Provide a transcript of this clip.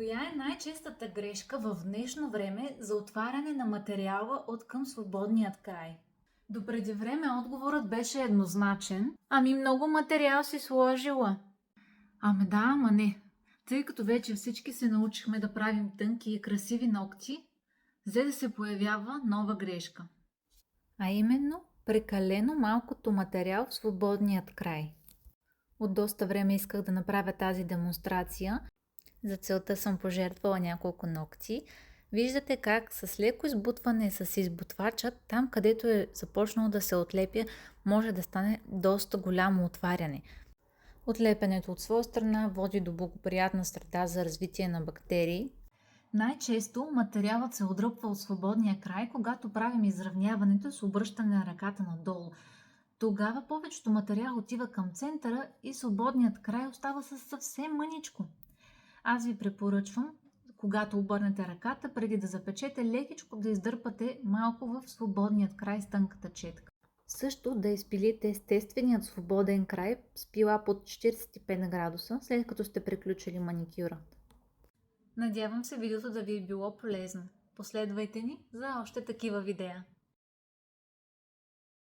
Коя е най-честата грешка в днешно време за отваряне на материала от към свободният край? Допреди време отговорът беше еднозначен. Ами много материал си сложила. Ами да, ама не. Тъй като вече всички се научихме да правим тънки и красиви ногти, взе да се появява нова грешка. А именно прекалено малкото материал в свободният край. От доста време исках да направя тази демонстрация. За целта съм пожертвала няколко ногти. Виждате как с леко избутване с избутвача, там където е започнало да се отлепя, може да стане доста голямо отваряне. Отлепянето от своя страна води до благоприятна среда за развитие на бактерии. Най-често материалът се отдръпва от свободния край, когато правим изравняването с обръщане на ръката надолу. Тогава повечето материал отива към центъра и свободният край остава със съвсем мъничко. Аз ви препоръчвам, когато обърнете ръката, преди да запечете, лекичко да издърпате малко в свободният край с тънката четка. Също да изпилите естественият свободен край с пила под 45 градуса, след като сте приключили маникюра. Надявам се видеото да ви е било полезно. Последвайте ни за още такива видеа.